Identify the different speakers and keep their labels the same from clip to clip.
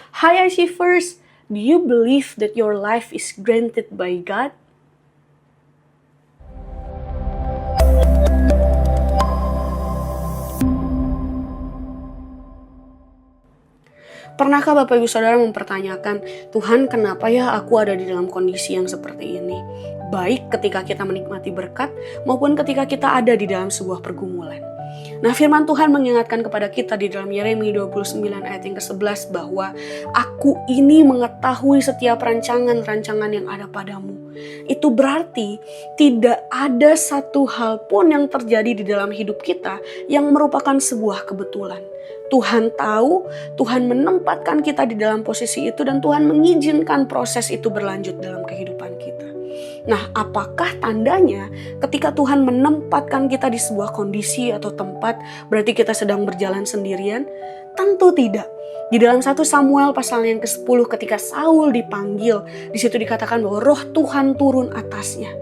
Speaker 1: Hi Achievers, do you believe that your life is granted by God? Pernahkah Bapak Ibu Saudara mempertanyakan, Tuhan kenapa ya aku ada di dalam kondisi yang seperti ini? Baik ketika kita menikmati berkat maupun ketika kita ada di dalam sebuah pergumulan. Nah, firman Tuhan mengingatkan kepada kita di dalam Yeremia 29 ayat yang ke-11 bahwa aku ini mengetahui setiap rancangan-rancangan yang ada padamu. Itu berarti tidak ada satu hal pun yang terjadi di dalam hidup kita yang merupakan sebuah kebetulan. Tuhan tahu, Tuhan menempatkan kita di dalam posisi itu dan Tuhan mengizinkan proses itu berlanjut dalam kehidupan kita. Nah, apakah tandanya ketika Tuhan menempatkan kita di sebuah kondisi atau tempat, berarti kita sedang berjalan sendirian? Tentu tidak. Di dalam 1 Samuel pasal yang ke-10 ketika Saul dipanggil, di situ dikatakan bahwa roh Tuhan turun atasnya.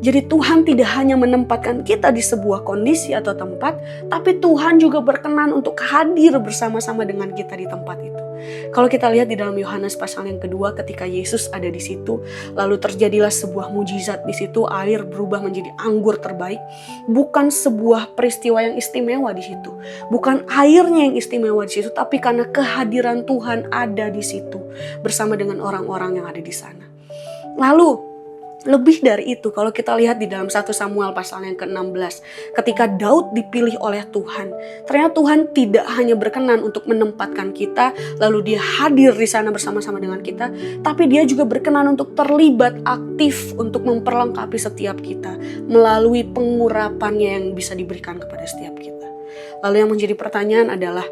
Speaker 1: Jadi Tuhan tidak hanya menempatkan kita di sebuah kondisi atau tempat, tapi Tuhan juga berkenan untuk hadir bersama-sama dengan kita di tempat itu. Kalau kita lihat di dalam Yohanes pasal yang kedua ketika Yesus ada di situ, lalu terjadilah sebuah mujizat di situ, air berubah menjadi anggur terbaik. Bukan sebuah peristiwa yang istimewa di situ, bukan airnya yang istimewa di situ, tapi karena kehadiran Tuhan ada di situ bersama dengan orang-orang yang ada di sana. Lalu lebih dari itu, kalau kita lihat di dalam 1 Samuel pasal yang ke-16, ketika Daud dipilih oleh Tuhan, ternyata Tuhan tidak hanya berkenan untuk menempatkan kita, lalu dia hadir di sana bersama-sama dengan kita, tapi dia juga berkenan untuk terlibat aktif untuk memperlengkapi setiap kita, melalui pengurapannya yang bisa diberikan kepada setiap kita. Lalu yang menjadi pertanyaan adalah,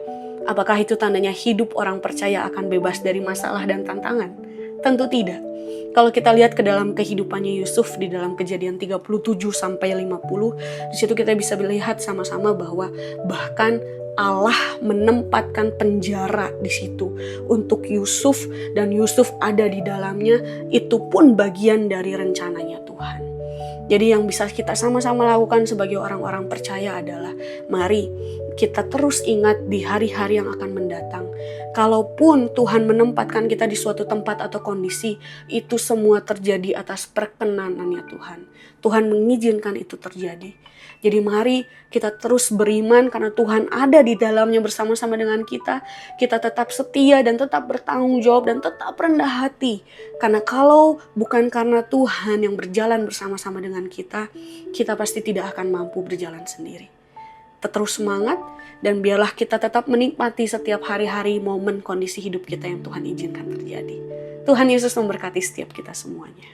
Speaker 1: apakah itu tandanya hidup orang percaya akan bebas dari masalah dan tantangan? Tentu tidak. Kalau kita lihat ke dalam kehidupannya Yusuf di dalam Kejadian 37 sampai 50, di situ kita bisa melihat sama-sama bahwa bahkan Allah menempatkan penjara di situ untuk Yusuf dan Yusuf ada di dalamnya, itu pun bagian dari rencananya Tuhan. Jadi yang bisa kita sama-sama lakukan sebagai orang-orang percaya adalah mari kita terus ingat di hari-hari yang akan mendatang. Kalaupun Tuhan menempatkan kita di suatu tempat atau kondisi, itu semua terjadi atas perkenanannya Tuhan. Tuhan mengizinkan itu terjadi. Jadi mari kita terus beriman karena Tuhan ada di dalamnya bersama-sama dengan kita. Kita tetap setia dan tetap bertanggung jawab dan tetap rendah hati. Karena kalau bukan karena Tuhan yang berjalan bersama-sama dengan kita, kita pasti tidak akan mampu berjalan sendiri. Terus semangat dan biarlah kita tetap menikmati setiap hari-hari momen kondisi hidup kita yang Tuhan izinkan terjadi. Tuhan Yesus memberkati setiap kita semuanya.